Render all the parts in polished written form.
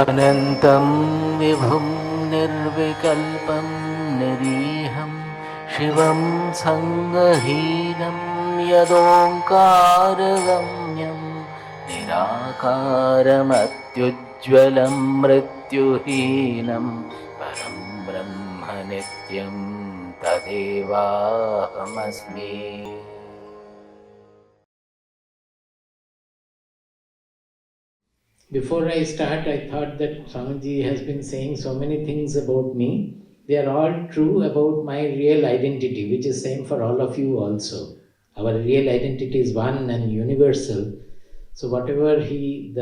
अनन्तं विभुं निर्विकल्पं निरीहं शिवं सङ्गहीनं यदोङ्कारगम्यं निराकारमत्युज्ज्वलं मृत्युहीनं परं ब्रह्म नित्यं तदेवाहमस्मि. Before I start, I thought that Swamiji has been saying so many things about me. They are all true about my real identity, which is same for all of you also. Our real identity is one and universal. So whatever he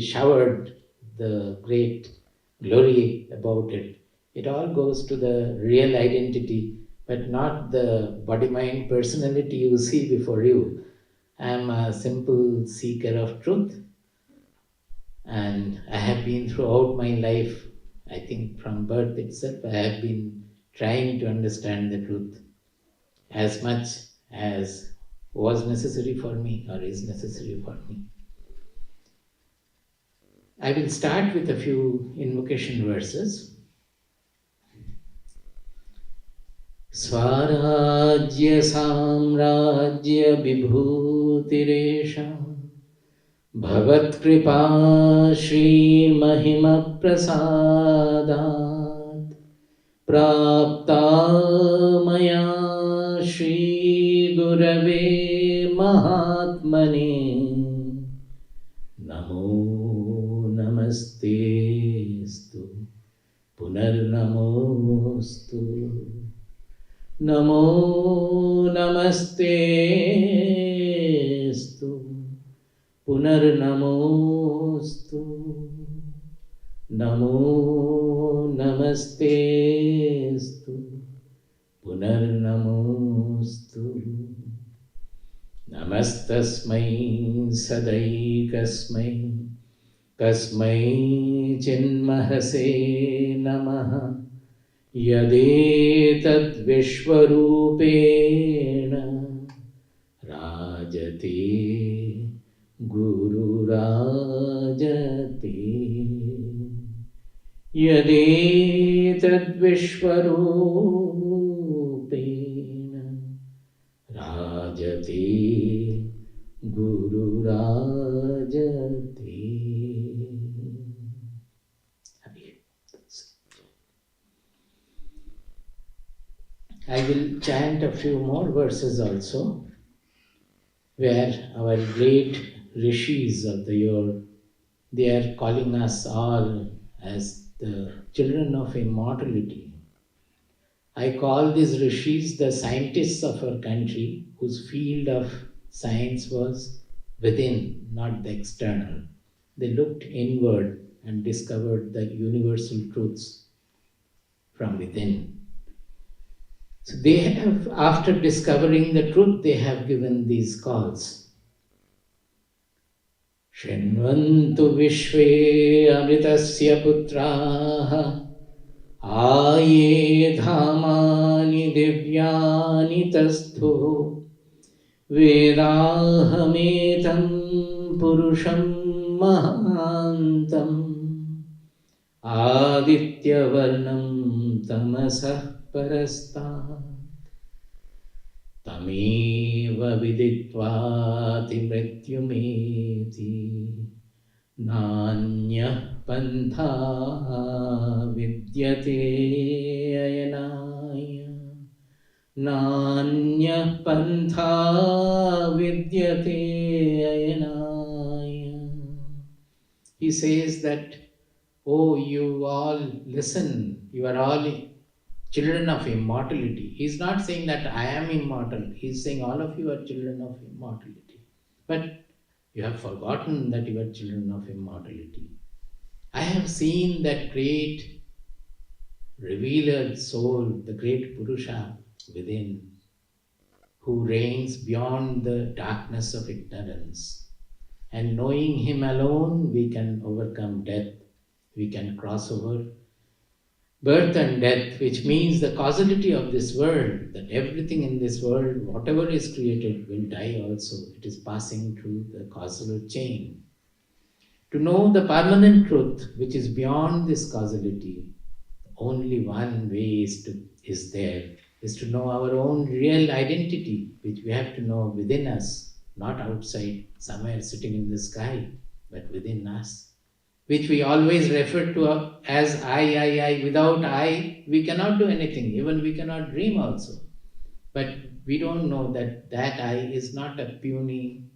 showered the great glory about it, it all goes to the real identity, but not the body-mind personality you see before you. I am a simple seeker of truth. And I have been throughout my life, I think from birth itself, I have been trying to understand the truth as much as was necessary for me or is necessary for me. I will start with a few invocation verses. Swarajya Samrajya Vibhutiresha Bhavat-kripa Shri-mahima-prasadat Prapta maya Shri-gurave Mahatmane Namo namaste-stu Punarnamostu Namo namaste-stu Punarnamostu Namo namaste-stu Punarnamostu Namastasmai sadaikasmai Kasmai chinmahase namaha Yadetad vishwarupena Rajati Guru Rajati Yadetad Vishwarupena Rajati Guru Rajati. I will chant a few more verses also, where our great rishis of the year, they are calling us all as the children of immortality. I call these rishis the scientists of our country, whose field of science was within, not the external. They looked inward and discovered the universal truths from within. So they have, after discovering the truth, they have given these calls. Shinvantu Vishve Amritasya Putraha Aye Dhamani Divyani Tasthu Vedahametam Purusham Mahantam Aditya Varnam Tamasah Parastat Tameva Viditvati Mrityumeti Nanya Pantha Vidyate Ayanaya Nanya Pantha Vidyate Ayanaya. He says that, oh, you all listen, you are all children of immortality. He's not saying that I am immortal. He's saying all of you are children of immortality. But you have forgotten that you are children of immortality. I have seen that great revealer soul, the great Purusha within, who reigns beyond the darkness of ignorance. And knowing him alone, we can overcome death. We can cross over birth and death, which means the causality of this world, that everything in this world, whatever is created, will die also. It is passing through the causal chain. To know the permanent truth, which is beyond this causality, only one way is there, is to know our own real identity, which we have to know within us, not outside, somewhere sitting in the sky, but within us, which we always refer to as I. Without I, we cannot do anything, even we cannot dream also. But we don't know that that I is not a puny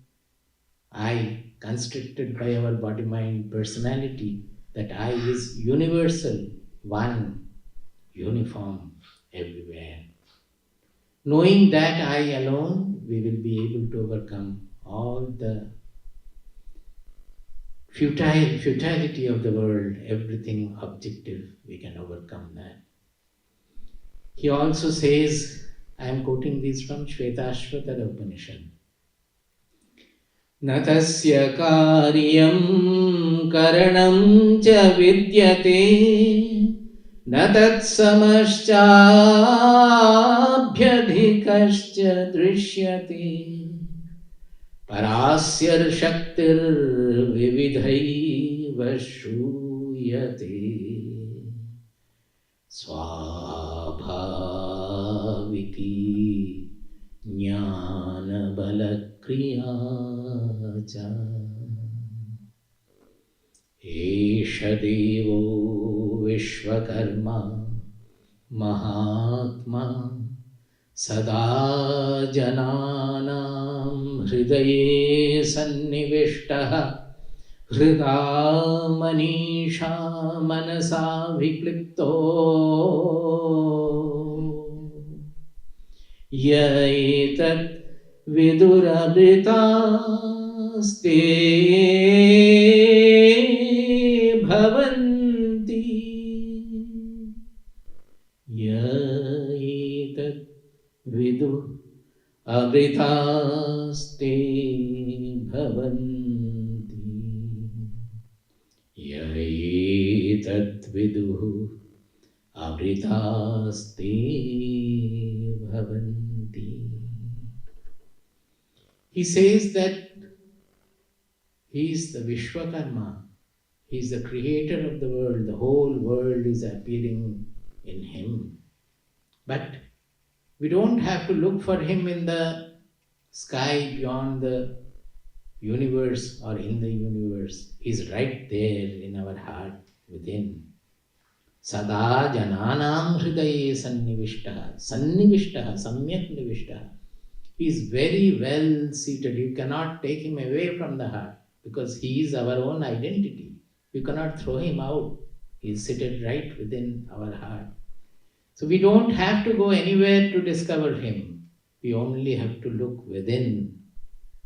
I, constricted by our body mind personality. That I is universal, one, uniform everywhere. Knowing that I alone, we will be able to overcome all the futility of the world, everything objective, we can overcome that. He also says, I am quoting this from Shvetashvatara Upanishad. न तस्य कार्यं करणं च विद्यते न तत्समश्चाभ्यधिकश्च दृश्यते परास्य शक्तिर्विविधैव श्रूयते स्वाभाविकी ज्ञानबलक्रिया च एष देवो विश्वकर्मा महात्मा सदा जनानां हृदये सन्निविष्टः हृदा मनीषा मनसा विक्लिप्तो य एतत् विदुरमृतास्ते भवन्ति य एतत् विदुः अमृतास्ते भवन्ति य एतत् विदुः अमृतास्ते bhavanti. He says that he is the Vishwakarma. He is the creator of the world. The whole world is appearing in him. But we don't have to look for him in the sky beyond the universe or in the universe. He is right there in our heart within. Sada jananam hridaye sannivishtaha. Sannivishtaha, samyak nivishtaha. He is very well seated. You cannot take him away from the heart because he is our own identity. You cannot throw him out. He is seated right within our heart. So we don't have to go anywhere to discover him. We only have to look within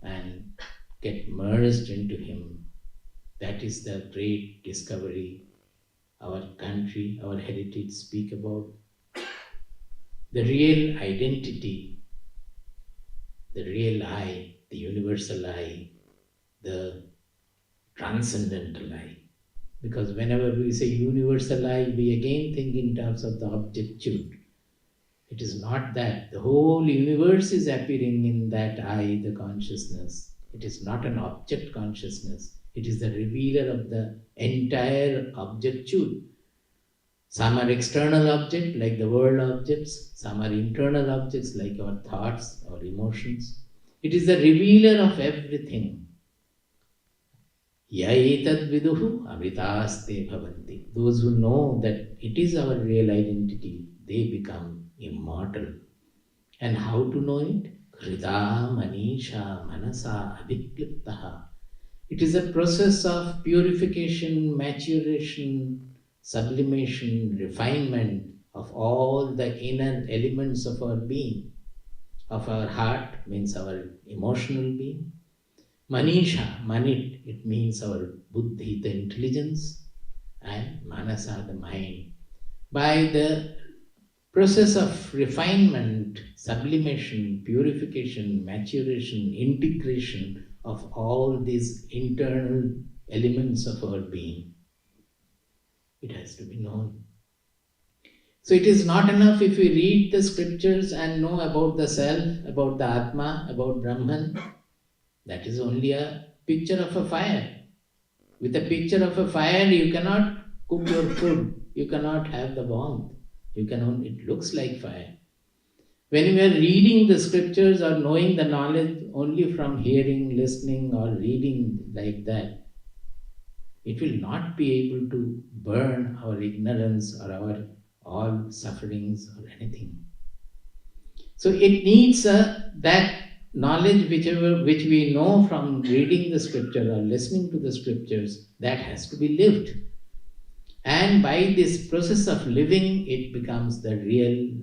and get merged into him. That is the great discovery our country, our heritage speak about. The real identity, the real I, the universal I, the transcendental I. Because whenever we say universal I, we again think in terms of the objectude. It is not that. The whole universe is appearing in that I, the consciousness. It is not an object consciousness. It is the revealer of the entire objectude. Some are external objects like the world objects. Some are internal objects like our thoughts, our emotions. It is the revealer of everything. Ya etad viduhu amritaste bhavanti. Those who know that it is our real identity, they become immortal. And how to know it? Hrida manisha manasa avikliptaha. It is a process of purification, maturation, sublimation, refinement of all the inner elements of our being. Of our heart means our emotional being. Manisha, manit, it means our buddhi, the intelligence, and manasa, the mind. By the process of refinement, sublimation, purification, maturation, integration of all these internal elements of our being, it has to be known. So it is not enough if we read the scriptures and know about the self, about the Atma, about Brahman. That is only a picture of a fire. With a picture of a fire, you cannot cook your food. You cannot have the warmth. You can only, it looks like fire. When we are reading the scriptures or knowing the knowledge only from hearing, listening, or reading like that, it will not be able to burn our ignorance or our all sufferings or anything. So it needs that knowledge which we know from reading the scripture or listening to the scriptures, that has to be lived. And by this process of living, it becomes the real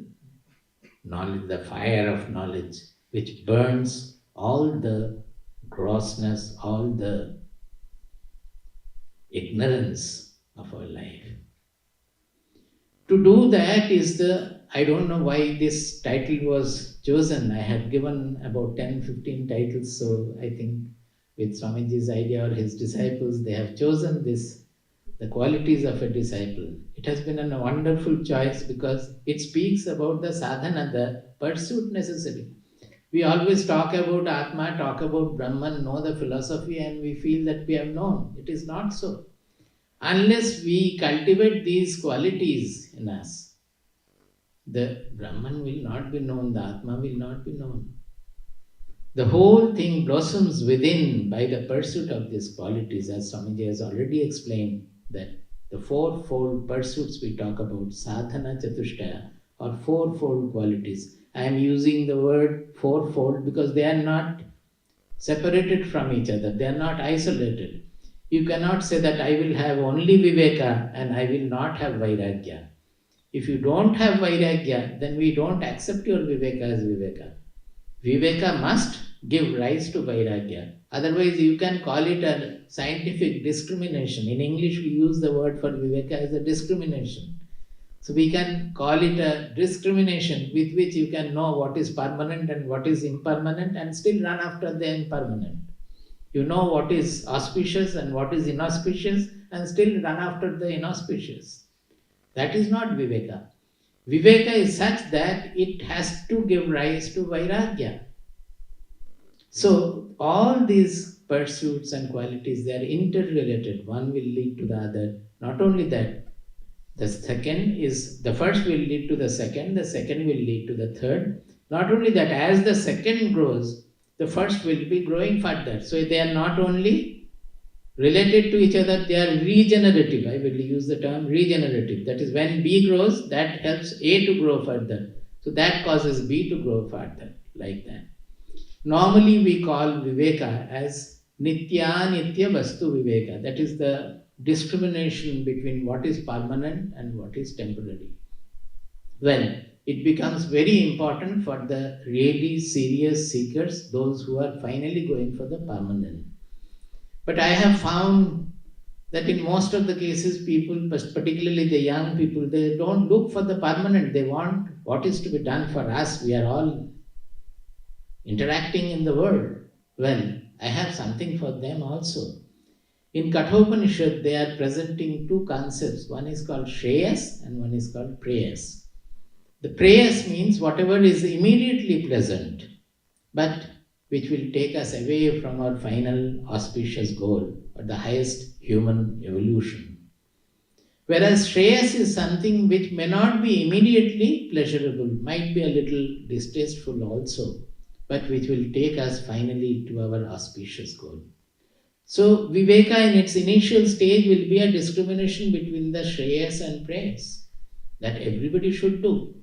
knowledge, the fire of knowledge, which burns all the grossness, all the ignorance of our life. To do that is I don't know why this title was chosen. I had given about 10-15 titles, so I think with Swamiji's idea or his disciples, they have chosen this, the qualities of a disciple. It has been a wonderful choice because it speaks about the sadhana, the pursuit necessary. We always talk about Atma, talk about Brahman, know the philosophy, and we feel that we have known. It is not so. Unless we cultivate these qualities in us, the Brahman will not be known, the Atma will not be known. The whole thing blossoms within by the pursuit of these qualities, as Swamiji has already explained, that the fourfold pursuits we talk about, sadhana chatushtaya, or fourfold qualities. I am using the word fourfold because they are not separated from each other, they are not isolated. You cannot say that I will have only Viveka and I will not have Vairagya. If you don't have Vairagya, then we don't accept your Viveka as Viveka. Viveka must give rise to Vairagya. Otherwise, you can call it a scientific discrimination. In English, we use the word for Viveka as a discrimination. So we can call it a discrimination with which you can know what is permanent and what is impermanent and still run after the impermanent. You know what is auspicious and what is inauspicious and still run after the inauspicious. That is not Viveka. Viveka is such that it has to give rise to Vairagya. So all these pursuits and qualities, they are interrelated. One will lead to the other. Not only that, the first will lead to the second will lead to the third. Not only that, as the second grows, the first will be growing further. So they are not only related to each other, they are regenerative. I will use the term regenerative. That is, when B grows, that helps A to grow further. So that causes B to grow further, like that. Normally we call Viveka as Nitya Nitya Vastu Viveka. That is the discrimination between what is permanent and what is temporary. Well, it becomes very important for the really serious seekers, those who are finally going for the permanent. But I have found that in most of the cases, people, particularly the young people, they don't look for the permanent. They want what is to be done for us. We are all interacting in the world. Well, I have something for them also. In Kathopanishad, they are presenting two concepts. One is called Shreyas and one is called Preyas. The prayers means whatever is immediately pleasant, but which will take us away from our final auspicious goal or the highest human evolution. Whereas Shreyas is something which may not be immediately pleasurable, might be a little distasteful also, but which will take us finally to our auspicious goal. So Viveka in its initial stage will be a discrimination between the Shreyas and Preyas that everybody should do.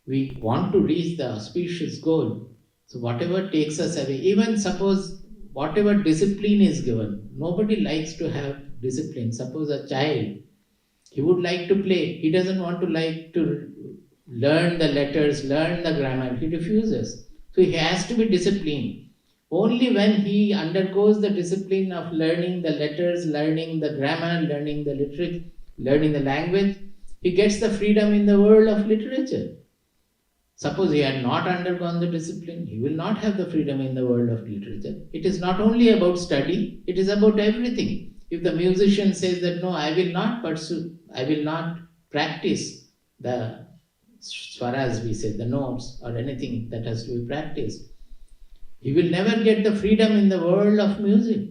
We want to reach the auspicious goal. So whatever takes us away, even suppose whatever discipline is given, nobody likes to have discipline. Suppose a child, he would like to play. He doesn't want to like to learn the letters, learn the grammar. He refuses. So he has to be disciplined. Only when he undergoes the discipline of learning the letters, learning the grammar, learning the literature, learning the language, he gets the freedom in the world of literature. Suppose he had not undergone the discipline, he will not have the freedom in the world of literature. It is not only about study, it is about everything. If the musician says that, no, I will not pursue, I will not practice the swaras, we say, the notes or anything that has to be practiced, he will never get the freedom in the world of music.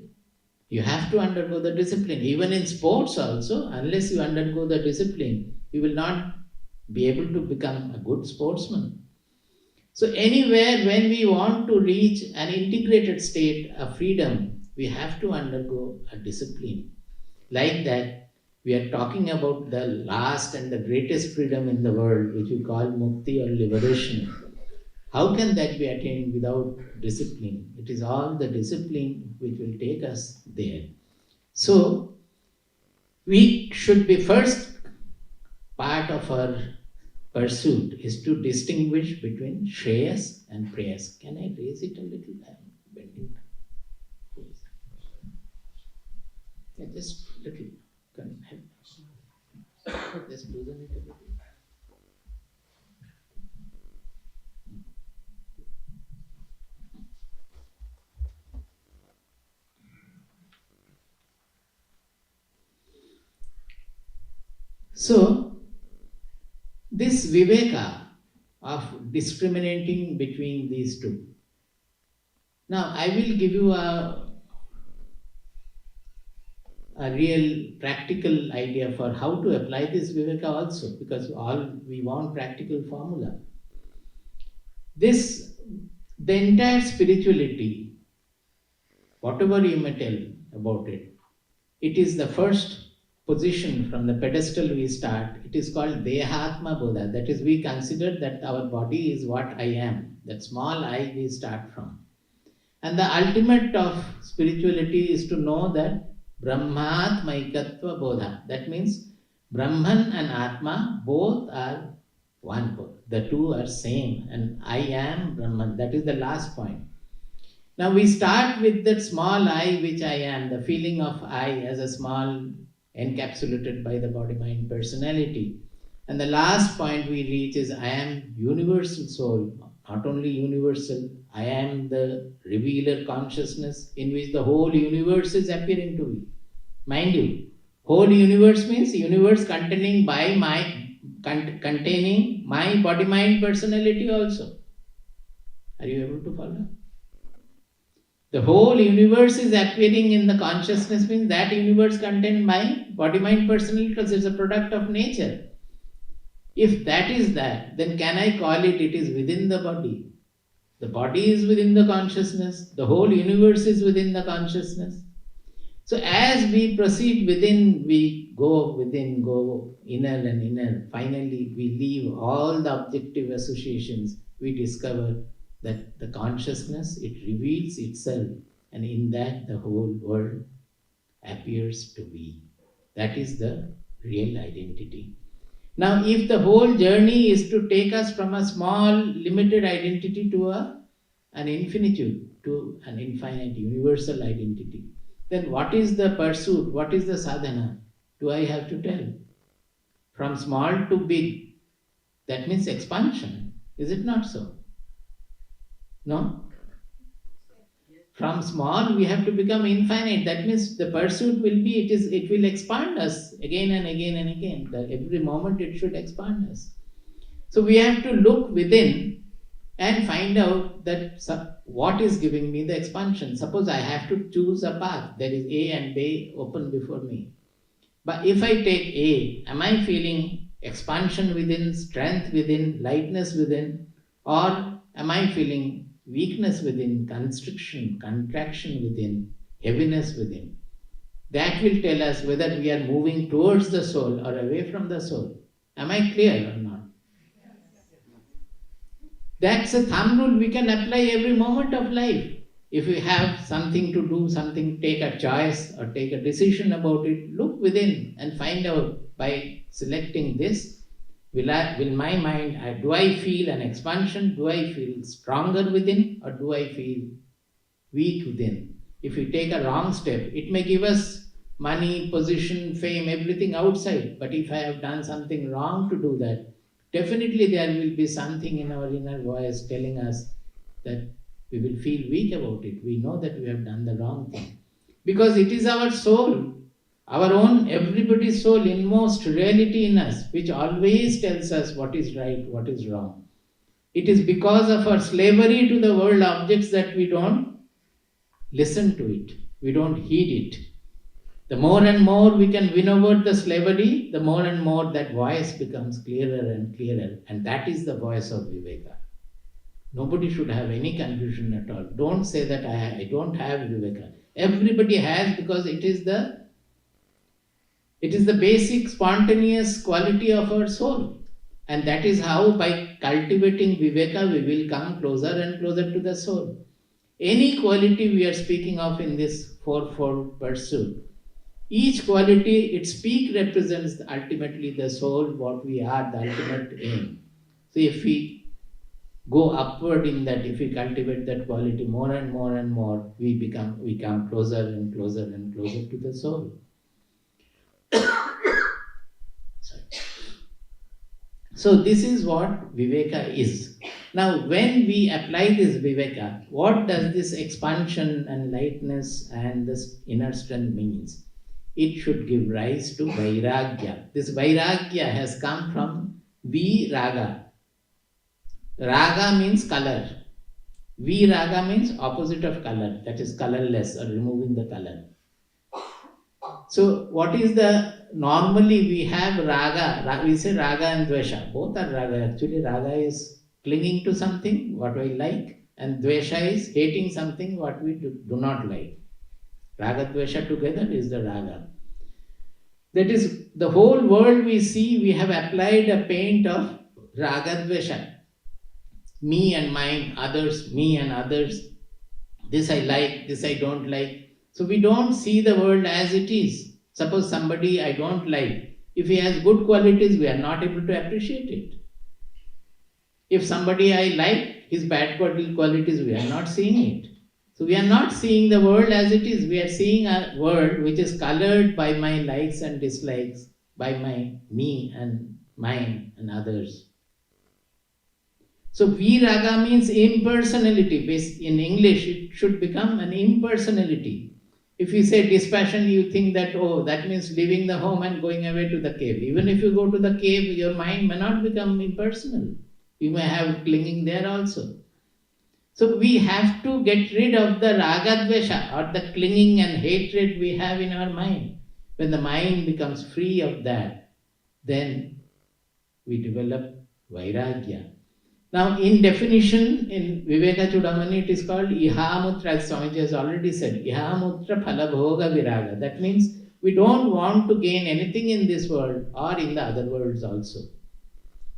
You have to undergo the discipline. Even in sports also, unless you undergo the discipline, you will not be able to become a good sportsman. So anywhere when we want to reach an integrated state of freedom, we have to undergo a discipline. Like that, we are talking about the last and the greatest freedom in the world, which we call mukti or liberation. How can that be attained without discipline? It is all the discipline which will take us there. So, we should be first part of our pursuit is to distinguish between Shreyas and Preyas. Can I raise it a little? I'm bending. Yeah, just little. Can help. Just loosen it a little. So, this Viveka of discriminating between these two. Now, I will give you a real practical idea for how to apply this Viveka also, because all we want practical formula. The entire spirituality, whatever you may tell about it, it is the first position from the pedestal we start. It is called Dehatma Bodha. That is, we consider that our body is what I am. That small I we start from. And the ultimate of spirituality is to know that Brahmatmaikatva Bodha. That means Brahman and Atma both are one. The two are same. And I am Brahman. That is the last point. Now we start with that small I which I am, the feeling of I as a small encapsulated by the body-mind personality. And the last point we reach is I am universal soul. Not only universal, I am the revealer consciousness in which the whole universe is appearing to me. Mind you, whole universe means universe containing containing my body-mind personality also. Are you able to follow? The whole universe is appearing in the consciousness means that universe contains my body-mind personality because it's a product of nature. If that is that, then can I call it is within the body? The body is within the consciousness. The whole universe is within the consciousness. So as we proceed within, we go within, go inner and inner. Finally, we leave all the objective associations. We discover that the consciousness, it reveals itself, and in that the whole world appears to be. That is the real identity. Now, if the whole journey is to take us from a small, limited identity to an infinitude, to an infinite, universal identity, then what is the pursuit? What is the sadhana? Do I have to tell? From small to big. That means expansion. Is it not so? No? From small we have to become infinite. That means the pursuit will be, it will expand us again and again and again. Every moment it should expand us. So we have to look within and find out that what is giving me the expansion. Suppose I have to choose a path. There is A and B open before me. But if I take A, am I feeling expansion within, strength within, lightness within, or am I feeling weakness within, constriction, contraction within, heaviness within? That will tell us whether we are moving towards the soul or away from the soul. Am I clear or not? That's a thumb rule we can apply every moment of life. If we have something to do, something, take a choice or take a decision about it, look within and find out by selecting this, will my mind, do I feel an expansion? Do I feel stronger within, or do I feel weak within? If we take a wrong step, it may give us money, position, fame, everything outside. But if I have done something wrong to do that, definitely there will be something in our inner voice telling us that we will feel weak about it. We know that we have done the wrong thing. Because it is our soul, our own, everybody's soul, inmost reality in us, which always tells us what is right, what is wrong. It is because of our slavery to the world objects that we don't listen to it. We don't heed it. The more and more we can win over the slavery, the more and more that voice becomes clearer and clearer. And that is the voice of Viveka. Nobody should have any confusion at all. Don't say that I don't have Viveka. Everybody has, because it is the basic spontaneous quality of our soul. And that is how, by cultivating Viveka, we will come closer and closer to the soul. Any quality we are speaking of in this fourfold pursuit, each quality, its peak represents ultimately the soul, what we are, the ultimate aim. So if we go upward in that, if we cultivate that quality more and more and more, we come closer and closer and closer to the soul. So this is what Viveka is. Now, when we apply this Viveka, what does this expansion and lightness and this inner strength means? It should give rise to Vairagya. This Vairagya has come from Viraga. Raga means color. Viraga means opposite of color, that is colorless or removing the color. So what is normally we have raga, we say raga and dvesha, both are raga. Actually raga is clinging to something, what we like, and dvesha is hating something, what we do not like. Raga dvesha together is the raga. That is, the whole world we see, we have applied a paint of raga dvesha. Me and mine, others, me and others. This I like, this I don't like. So we don't see the world as it is. Suppose somebody I don't like, if he has good qualities, we are not able to appreciate it. If somebody I like, his bad qualities, we are not seeing it. So we are not seeing the world as it is. We are seeing a world which is colored by my likes and dislikes, by my me and mine and others. So Viraga means impersonality. In English, it should become an impersonality. If you say dispassion, you think that, oh, that means leaving the home and going away to the cave. Even if you go to the cave, your mind may not become impersonal. You may have clinging there also. So we have to get rid of the ragadvesha, or the clinging and hatred we have in our mind. When the mind becomes free of that, then we develop Vairagya. Now, in definition, in Viveka Chudamani, it is called Ihamutra, as Swamiji has already said, Ihamutra Phalabhoga Viraga. That means we don't want to gain anything in this world or in the other worlds also.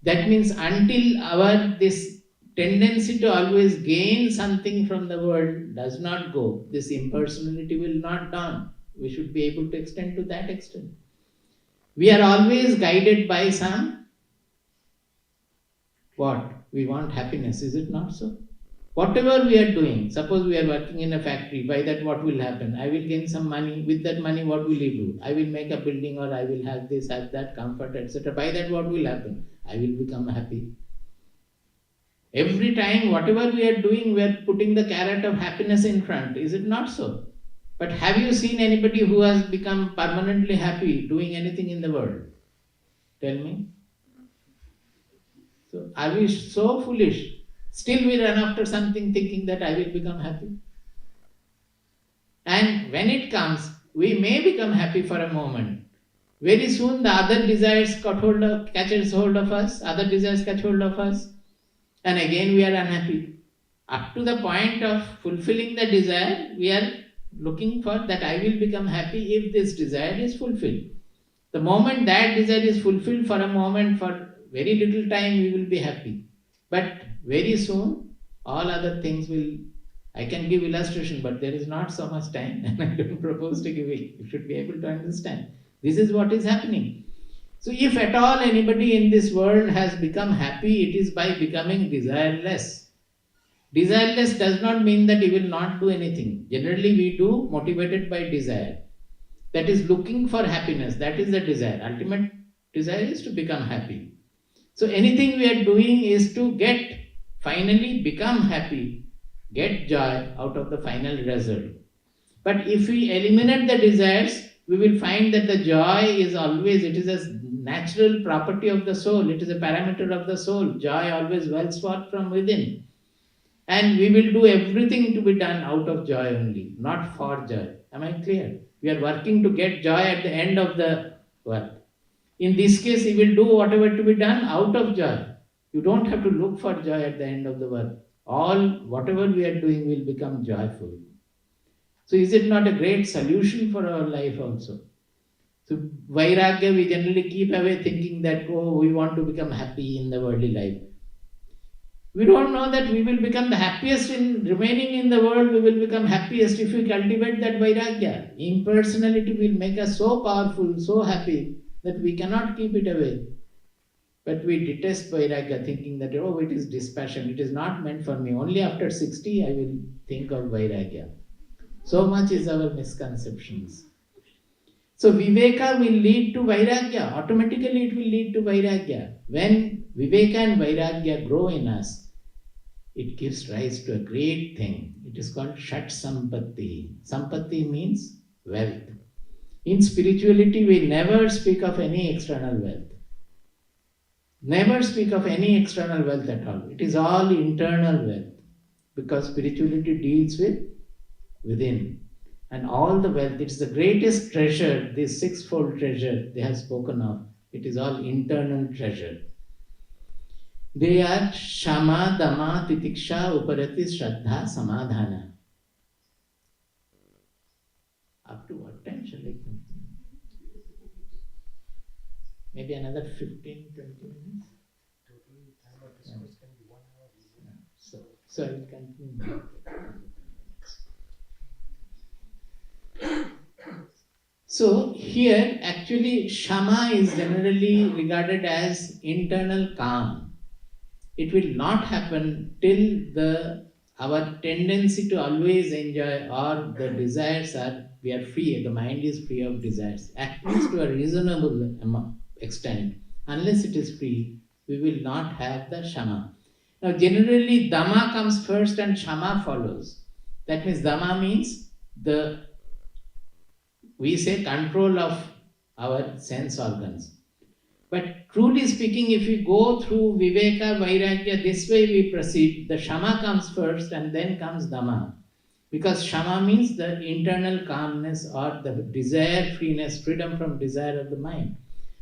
That means until this tendency to always gain something from the world does not go, this impersonality will not dawn. We should be able to extend to that extent. We are always guided by some what? We want happiness, is it not so? Whatever we are doing, suppose we are working in a factory, by that what will happen? I will gain some money, with that money what will you do? I will make a building, or I will have this, have that, comfort, etc. By that what will happen? I will become happy. Every time, whatever we are doing, we are putting the carrot of happiness in front, is it not so? But have you seen anybody who has become permanently happy doing anything in the world? Tell me. So are we so foolish? Still we run after something thinking that I will become happy. And when it comes, we may become happy for a moment. Very soon the other desires catches hold of us, other desires catch hold of us, and again we are unhappy. Up to the point of fulfilling the desire, we are looking for that I will become happy if this desire is fulfilled. The moment that desire is fulfilled, for a moment, for very little time, we will be happy. But very soon, all other things will... I can give illustration, but there is not so much time, and I don't propose to give it. You should be able to understand. This is what is happening. So if at all anybody in this world has become happy, it is by becoming desireless. Desireless does not mean that he will not do anything. Generally we do motivated by desire. That is looking for happiness. That is the desire. Ultimate desire is to become happy. So anything we are doing is to finally become happy, get joy out of the final result. But if we eliminate the desires, we will find that the joy is always, it is a natural property of the soul. It is a parameter of the soul. Joy always wells forth from within. And we will do everything to be done out of joy only, not for joy. Am I clear? We are working to get joy at the end of the work. In this case, he will do whatever to be done out of joy. You don't have to look for joy at the end of the work. Whatever we are doing will become joyful. So is it not a great solution for our life also? So Vairagya, we generally keep away thinking that, oh, we want to become happy in the worldly life. We don't know that we will become the happiest in remaining in the world. We will become happiest if we cultivate that Vairagya. Impersonality will make us so powerful, so happy that we cannot keep it away. But we detest Vairagya, thinking that, oh, it is dispassion. It is not meant for me. Only after 60 I will think of Vairagya. So much is our misconceptions. So Viveka will lead to Vairagya. Automatically it will lead to Vairagya. When Viveka and Vairagya grow in us, it gives rise to a great thing. It is called Shat Sampatti. Sampatti means wealth. In spirituality, we never speak of any external wealth. Never speak of any external wealth at all. It is all internal wealth. Because spirituality deals with within. And all the wealth, it's the greatest treasure, this sixfold treasure they have spoken of. It is all internal treasure. They are Shama, Dama, Titiksha, Uparati, Sraddha, Samadhana. Up to what time shall I continue? Maybe another 15, 20 minutes? Total time of discourse can be 1 hour. So I will continue. So here actually Shama is generally regarded as internal calm. It will not happen till our tendency to always enjoy or the desires we are free, the mind is free of desires, at least to a reasonable extent. Unless it is free, we will not have the Shama. Now generally Dama comes first and Shama follows. That means Dama means we say control of our sense organs. But truly speaking, if we go through Viveka, Vairagya, this way we proceed, the Shama comes first and then comes Dama. Because Shama means the internal calmness or the desire freeness, freedom from desire of the mind.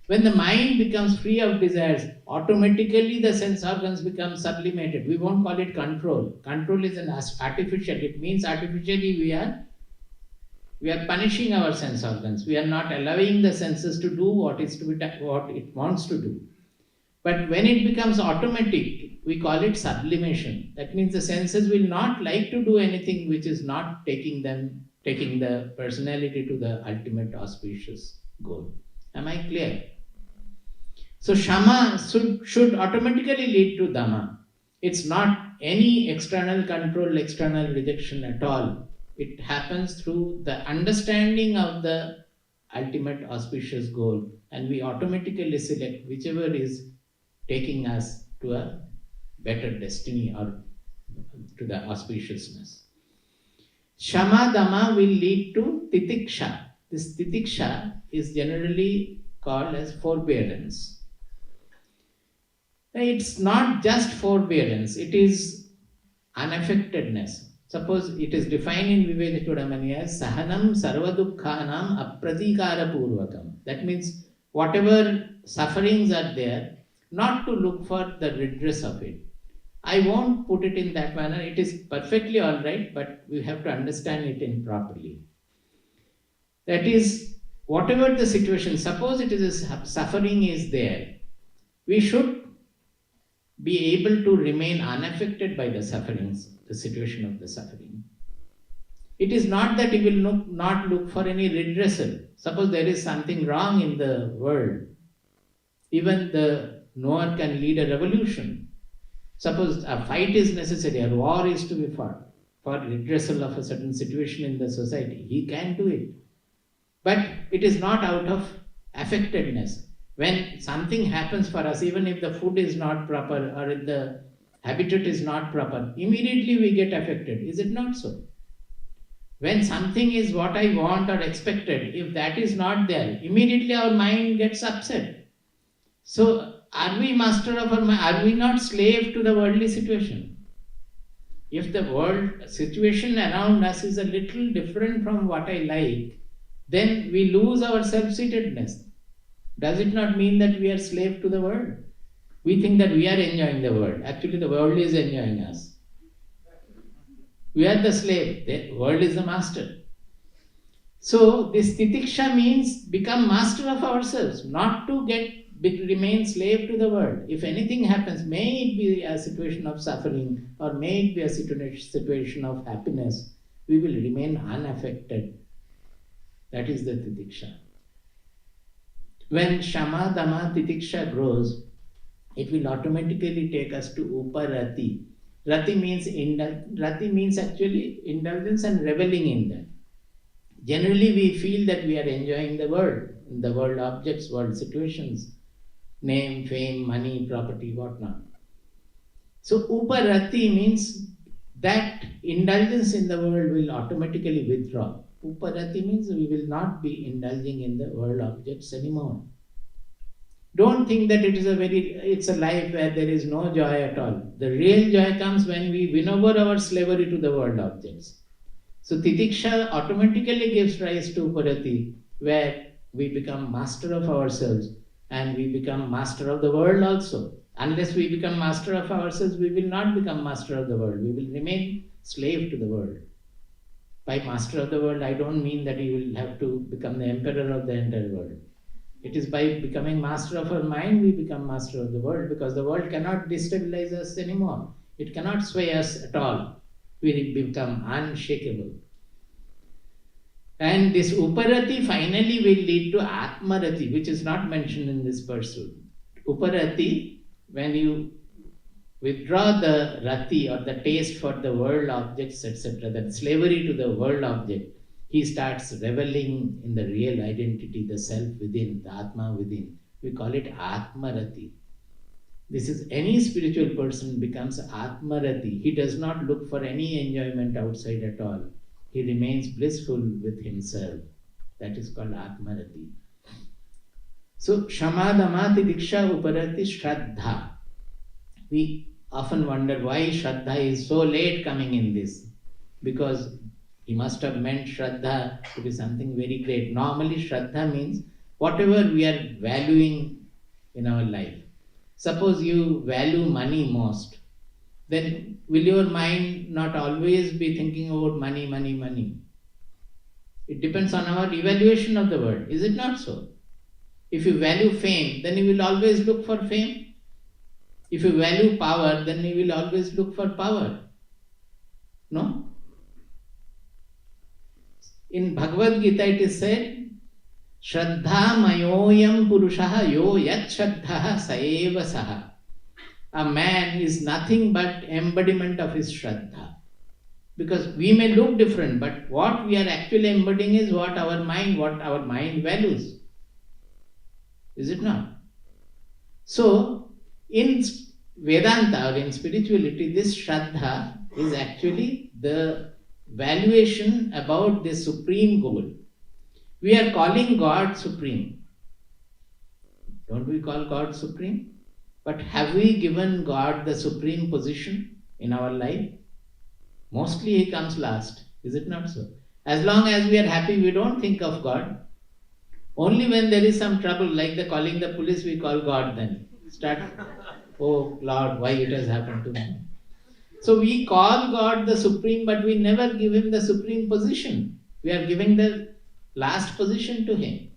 When the mind becomes free of desires, automatically the sense organs become sublimated. We won't call it control. Control is an artificial. It means artificially we are punishing our sense organs. We are not allowing the senses to do what it wants to do. But when it becomes automatic, we call it sublimation. That means the senses will not like to do anything which is not taking the personality to the ultimate auspicious goal. Am I clear? So Shama should automatically lead to Dama. It's not any external control, external rejection at all. It happens through the understanding of the ultimate auspicious goal, and we automatically select whichever is taking us to a better destiny or to the auspiciousness. Shama Dama will lead to Titiksha. This Titiksha is generally called as forbearance. It's not just forbearance, it is unaffectedness. Suppose it is defined in Viveka Chudamani as Sahanam Sarvadukkhanam Apratikara Purvakam. That means whatever sufferings are there, not to look for the redress of it. I won't put it in that manner. It is perfectly alright, but we have to understand it improperly. That is, whatever the situation, suppose it is suffering is there, we should be able to remain unaffected by the sufferings, the situation of the suffering. It is not that he will not look for any redressal. Suppose there is something wrong in the world, even the knower can lead a revolution. Suppose a fight is necessary, a war is to be fought for redressal of a certain situation in the society. He can do it. But it is not out of affectedness. When something happens for us, even if the food is not proper or if the habitat is not proper, immediately we get affected. Is it not so? When something is what I want or expected, if that is not there, immediately our mind gets upset. So, are we master of our mind? Are we not slave to the worldly situation? If the world situation around us is a little different from what I like, then we lose our self-seatedness. Does it not mean that we are slave to the world? We think that we are enjoying the world. Actually, the world is enjoying us. We are the slave. The world is the master. So this titiksha means become master of ourselves, not to remain slave to the world. If anything happens, may it be a situation of suffering or may it be a situation of happiness, we will remain unaffected. That is the titiksha. When shama, dama, titiksha grows, it will automatically take us to uparati. Rati means actually indulgence and reveling in that. Generally, we feel that we are enjoying the world objects, world situations, name, fame, money, property, whatnot. So, uparati means that indulgence in the world will automatically withdraw. Uparati means we will not be indulging in the world objects anymore. Don't think that it's a life where there is no joy at all. The real joy comes when we win over our slavery to the world objects. So Titiksha automatically gives rise to Uparati, where we become master of ourselves and we become master of the world also. Unless we become master of ourselves, we will not become master of the world. We will remain slave to the world. By master of the world, I don't mean that you will have to become the emperor of the entire world. It is by becoming master of our mind, we become master of the world, because the world cannot destabilize us anymore. It cannot sway us at all. We become unshakable. And this uparati finally will lead to atmarati, which is not mentioned in this pursuit. Uparati, when you withdraw the rati or the taste for the world objects, etc., that slavery to the world object, he starts reveling in the real identity, the self within, the Atma within. We call it atmarati. This is any spiritual person becomes atmarati. He does not look for any enjoyment outside at all. He remains blissful with himself. That is called atmarati. So, shama, dama, titiksha, uparati, Sraddha. We often wonder why Sraddha is so late coming in this. Because he must have meant Sraddha to be something very great. Normally, Sraddha means whatever we are valuing in our life. Suppose you value money most, then will your mind not always be thinking about money, money, money? It depends on our evaluation of the world. Is it not so? If you value fame, then you will always look for fame. If you value power, then you will always look for power. No? In Bhagavad Gita it is said, Shraddha mayoyam purushaha yo yat shraddha saeva saha. A man is nothing but embodiment of his Shraddha. Because we may look different, but what we are actually embodying is what our mind values. Is it not? So, in Vedanta or in spirituality, this Shraddha is actually the valuation about the supreme goal. We are calling God supreme. Don't we call God supreme? But have we given God the supreme position in our life? Mostly he comes last. Is it not so? As long as we are happy, we don't think of God. Only when there is some trouble, like the calling the police, we call God then. Start, oh Lord, why it has happened to me? So we call God the supreme, but we never give him the supreme position. We are giving the last position to him.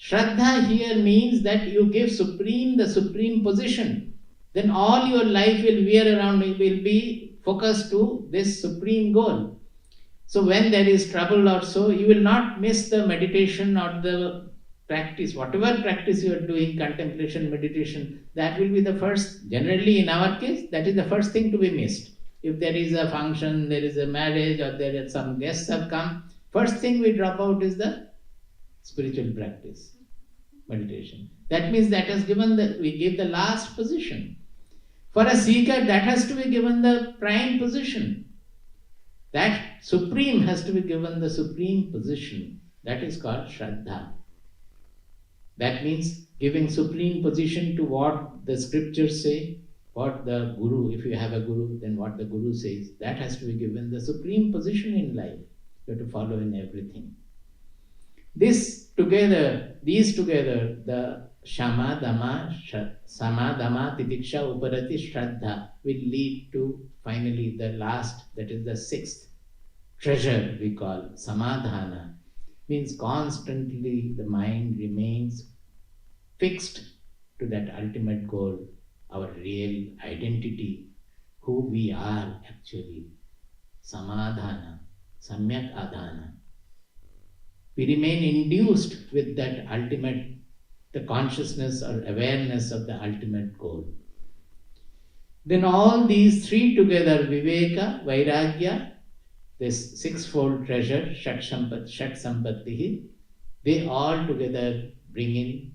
Shraddha here means that you give the supreme position. Then all your life will veer around, will be focused to this supreme goal. So when there is trouble or so, you will not miss the meditation or the practice. Whatever practice you are doing, contemplation, meditation, that will be the first. Generally in our case, that is the first thing to be missed. If there is a function, there is a marriage, or there are some guests have come, first thing we drop out is the spiritual practice, meditation. That means that has we give the last position. For a seeker, that has to be given the prime position. That supreme has to be given the supreme position. That is called Shraddha. That means giving supreme position to what the scriptures say, what the Guru, if you have a Guru, then what the Guru says. That has to be given the supreme position in life. You have to follow in everything. These together, the Shama, Dama, Sama, Dama, Titiksha, Uparati, Sraddha will lead to finally the last, that is the sixth treasure we call Samadhana. Means constantly the mind remains fixed to that ultimate goal, our real identity, who we are actually. Samadhana, Samyak Adhana. We remain induced with that ultimate, the consciousness or awareness of the ultimate goal. Then all these three together, Viveka, Vairagya, this sixfold treasure, Shat Sampatti, they all together bring in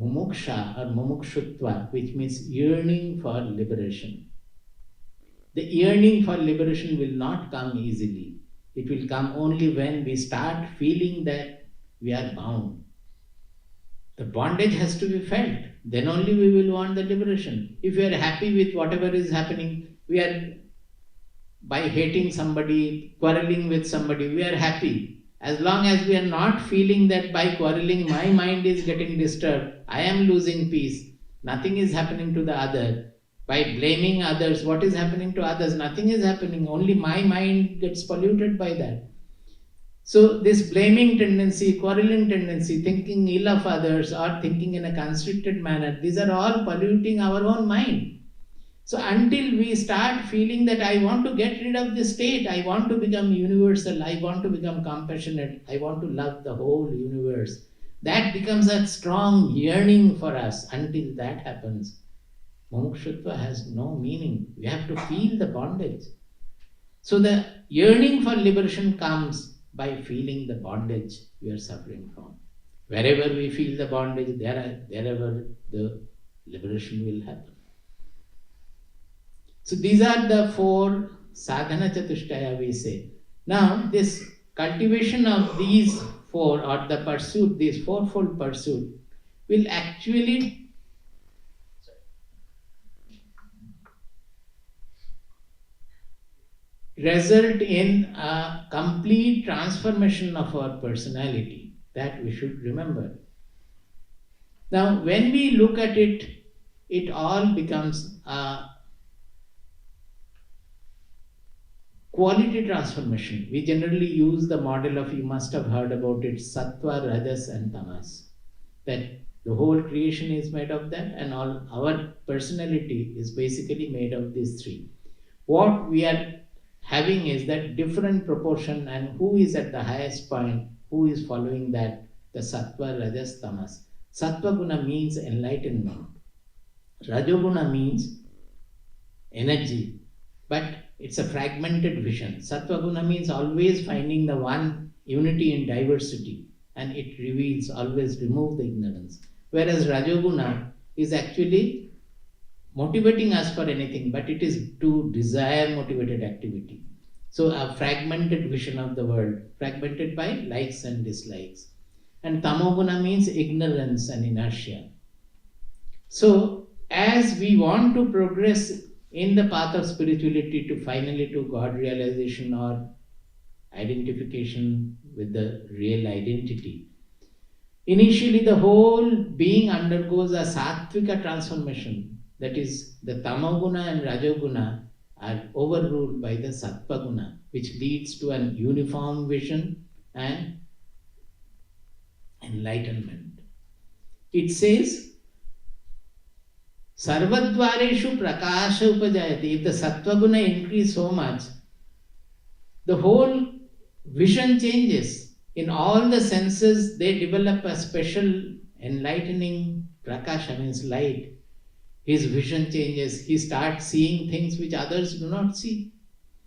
mumuksha or mumukshutva, which means yearning for liberation. The yearning for liberation will not come easily. It will come only when we start feeling that we are bound. The bondage has to be felt. Then only we will want the liberation. If we are happy with whatever is happening, we are, by hating somebody, quarreling with somebody, we are happy. As long as we are not feeling that by quarreling my mind is getting disturbed, I am losing peace, nothing is happening to the other. By blaming others, what is happening to others? Nothing is happening. Only my mind gets polluted by that. So this blaming tendency, quarreling tendency, thinking ill of others or thinking in a constricted manner, these are all polluting our own mind. So until we start feeling that I want to get rid of this state, I want to become universal, I want to become compassionate, I want to love the whole universe, that becomes a strong yearning for us. Until that happens, mumukshutva has no meaning. We have to feel the bondage. So the yearning for liberation comes by feeling the bondage we are suffering from. Wherever we feel the bondage, wherever the liberation will happen. So these are the four sadhana chatushtaya we say. Now this cultivation of these four, or the pursuit, this fourfold pursuit, will actually result in a complete transformation of our personality. That we should remember. Now when we look at it, it all becomes a quality transformation. We generally use the model of, you must have heard about it, sattva, rajas and tamas. That the whole creation is made of that, and all our personality is basically made of these three. What we are having is that different proportion, and who is at the highest point, who is following that, the sattva, rajas, tamas. Sattva guna means enlightenment. Rajoguna means energy, but it's a fragmented vision. Sattva guna means always finding the one unity in diversity, and it reveals, always remove the ignorance. Whereas Rajoguna is actually motivating us for anything, but it is to desire motivated activity. So a fragmented vision of the world, fragmented by likes and dislikes. And Tamoguna means ignorance and inertia. So as we want to progress in the path of spirituality to finally to God realization or identification with the real identity, initially the whole being undergoes a sattvika transformation. That is, the tamoguna and rajoguna are overruled by the sattvaguna, which leads to an uniform vision and enlightenment. It says, Sarvadvareshu prakasha upajayati. If the sattvaguna increase so much, the whole vision changes. In all the senses, they develop a special enlightening prakasha, means light. His vision changes. He starts seeing things which others do not see.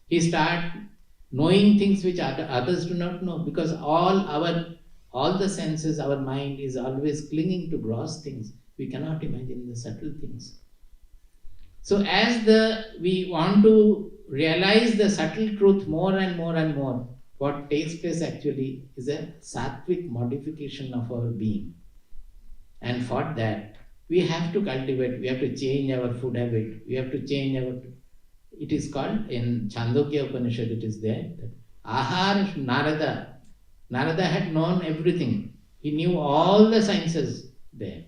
He starts knowing things which others do not know, because all the senses, our mind is always clinging to gross things. We cannot imagine the subtle things. So as we want to realize the subtle truth more and more and more, what takes place actually is a sattvic modification of our being. And for that, we have to cultivate, we have to change our food habit, we have to change it is called, in Chandogya Upanishad it is there, that Ahar Narada, Narada had known everything. He knew all the sciences there.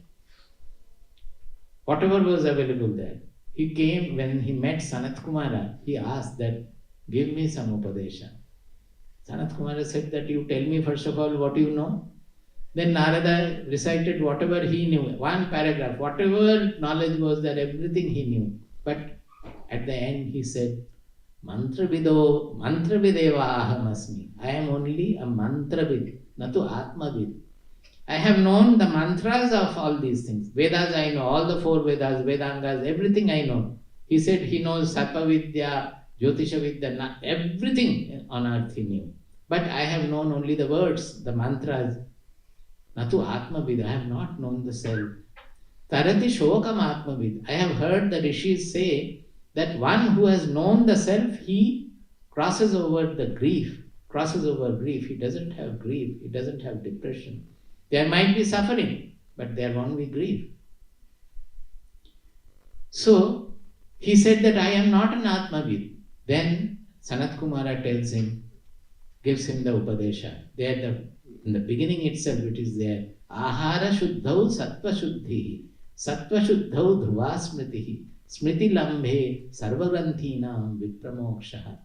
Whatever was available there. He came, when he met Sanat Kumara, he asked that, give me some Upadesha. Sanat Kumara said that, you tell me first of all what you know. Then Narada recited whatever he knew, one paragraph, whatever knowledge was there, everything he knew. But at the end he said, Mantravideva aham asmi. I am only a mantravid, natu atmavid. I have known the mantras of all these things. Vedas I know, all the four Vedas, Vedangas, everything I know. He said he knows Sarpavidya, Jyotishavidya, everything on earth he knew. But I have known only the words, the mantras. Natu atmavid, I have not known the self. Tarati shokam atmavid. I have heard the rishis say that one who has known the self, he crosses over the grief, crosses over grief. He doesn't have grief, he doesn't have depression. There might be suffering, but there won't be grief. So, he said that I am not an Atmavid. Then Sanat Kumara tells him, gives him the Upadesha. There, in the beginning itself it is there. Ahara shuddhau sattva shuddhi, sattva shuddhau dhruva smritihi, smriti lambhe sarvagranthina vipramokshaha.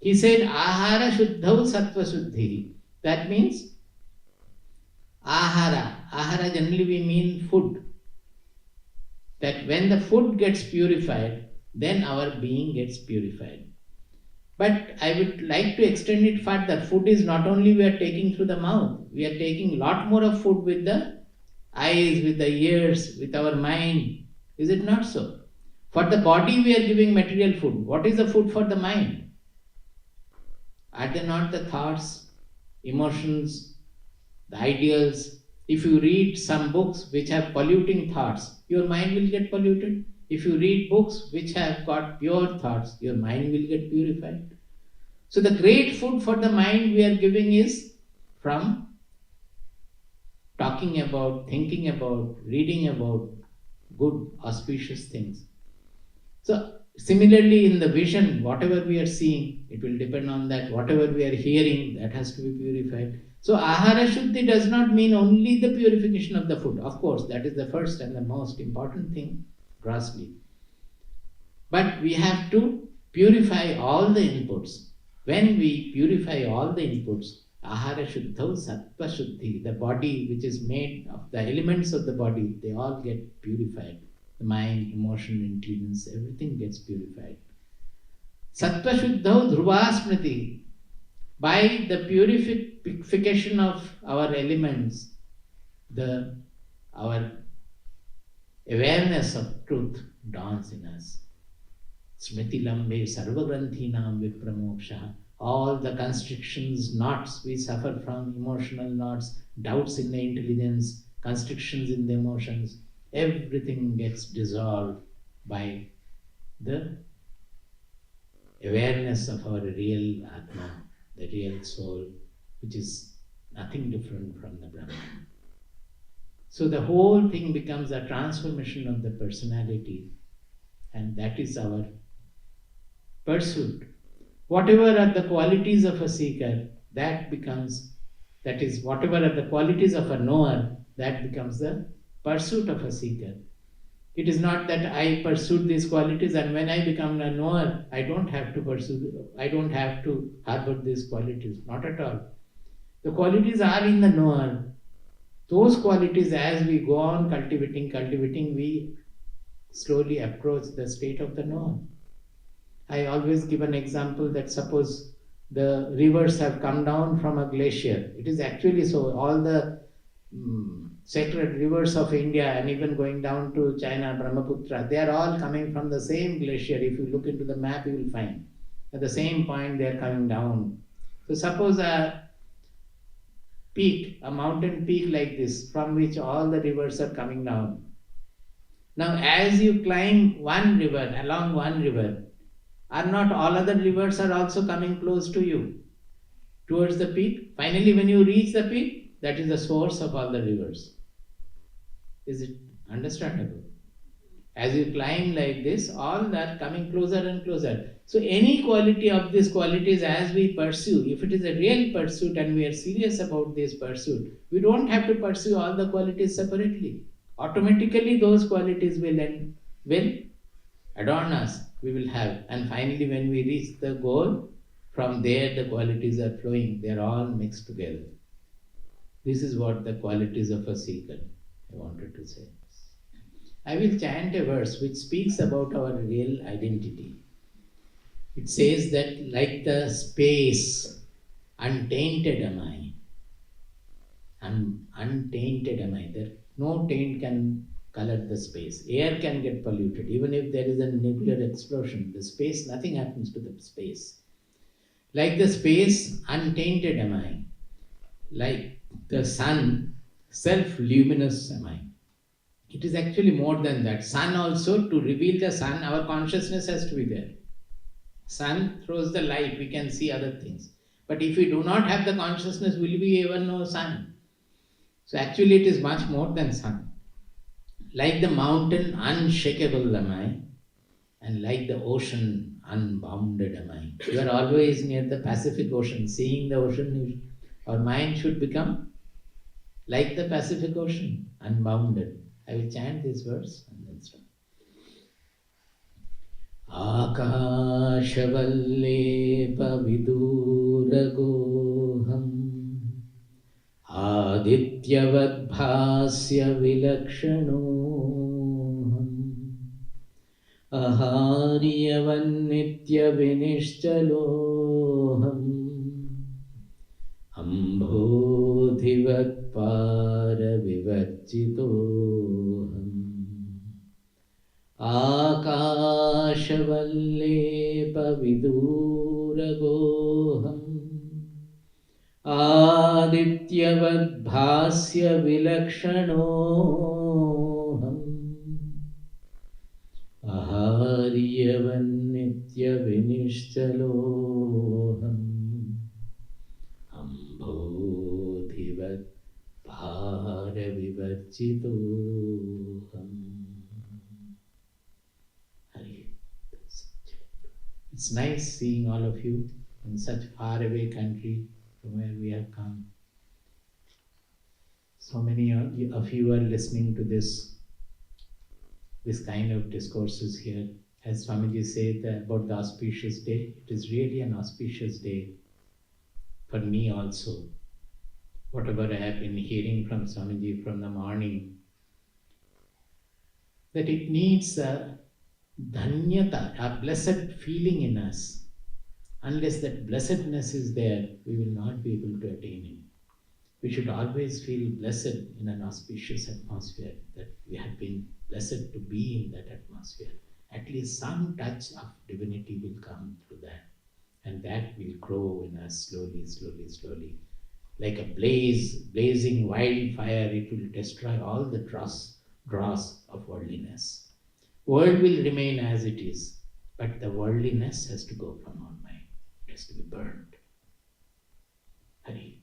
He said ahara shuddhau sattva shuddhi. That means ahara. Ahara generally we mean food. That when the food gets purified, then our being gets purified. But I would like to extend it further. Food is not only we are taking through the mouth, we are taking lot more of food with the eyes, with the ears, with our mind. Is it not so? For the body we are giving material food. What is the food for the mind? Are they not the thoughts, emotions, the ideals? If you read some books which have polluting thoughts, your mind will get polluted. If you read books which have got pure thoughts, your mind will get purified. So the great food for the mind we are giving is from talking about, thinking about, reading about good, auspicious things. So similarly in the vision, whatever we are seeing, it will depend on that. Whatever we are hearing, that has to be purified. So ahara shuddhi does not mean only the purification of the food. Of course, that is the first and the most important thing, grossly. But we have to purify all the inputs. When we purify all the inputs, ahara shuddhau sattva shuddhi, the body which is made of the elements of the body, they all get purified. The mind, emotion, intelligence, everything gets purified. Sattva shuddhau dhruva smriti. By the purification of our elements, our awareness of truth dawns in us. Smriti lambe sarvagranthina vipramoksha. All the constrictions, knots we suffer from, emotional knots, doubts in the intelligence, constrictions in the emotions, everything gets dissolved by the awareness of our real Atma, the real soul, which is nothing different from the Brahman. So the whole thing becomes a transformation of the personality, and that is our pursuit. Whatever are the qualities of a seeker, that is whatever are the qualities of a knower, that becomes the pursuit of a seeker. It is not that I pursued these qualities and when I become a knower, I don't have to harbor these qualities. Not at all. The qualities are in the knower. Those qualities, as we go on cultivating, we slowly approach the state of the knower. I always give an example that suppose the rivers have come down from a glacier. It is actually so. All the sacred rivers of India and even going down to China, Brahmaputra, they are all coming from the same glacier. If you look into the map, you will find at the same point they are coming down. So suppose a peak, a mountain peak like this, from which all the rivers are coming down. Now as you climb one river, along one river, are not all other rivers are also coming close to you towards the peak? Finally, when you reach the peak, that is the source of all the rivers. Is it understandable? As you climb like this, all that coming closer and closer. So any quality of these qualities as we pursue, if it is a real pursuit and we are serious about this pursuit, we don't have to pursue all the qualities separately. Automatically those qualities will adorn us, we will have. And finally when we reach the goal, from there the qualities are flowing, they are all mixed together. This is what the qualities of a seeker, I wanted to say. I will chant a verse which speaks about our real identity. It says that like the space, untainted am I. Untainted am I. There, no taint can color the space. Air can get polluted. Even if there is a nuclear explosion, the space, nothing happens to the space. Like the space, untainted am I. Like the sun, self-luminous am I. It is actually more than that. Sun also, to reveal the sun, our consciousness has to be there. Sun throws the light, we can see other things. But if we do not have the consciousness, will we ever know sun? So actually it is much more than sun. Like the mountain, unshakable am I, and like the ocean, unbounded am I. You are always near the Pacific Ocean. Seeing the ocean, our mind should become like the Pacific Ocean, unbounded. I will chant this verse and then stop. आकाशवल्लेपविदूरगोऽहम् आदित्यवद्भास्य विलक्षणोऽहम् अहार्यवन्नित्यविनिश्चलोऽहम् अम्भोधिवत्पारविवर्जितोऽहम् आकाशवल्लेपविदूरगोऽहम् आदित्यवद्भास्य विलक्षणोऽहम् अहार्यवन्नित्यविनिश्चलोऽहम् अम्भोधिवत् भारविवर्जितोऽहम्. It's nice seeing all of you in such faraway country from where we have come. So many of you are listening to this kind of discourses here. As Swamiji said about the auspicious day, it is really an auspicious day for me also. Whatever I have been hearing from Swamiji from the morning, that it needs a dhanyata, a blessed feeling in us. Unless that blessedness is there, we will not be able to attain it. We should always feel blessed in an auspicious atmosphere, that we have been blessed to be in that atmosphere. At least some touch of divinity will come through that, and that will grow in us slowly, slowly, slowly. Like a blazing wildfire, it will destroy all the dross of worldliness. World will remain as it is, but the worldliness has to go from our mind. It has to be burned. Hari.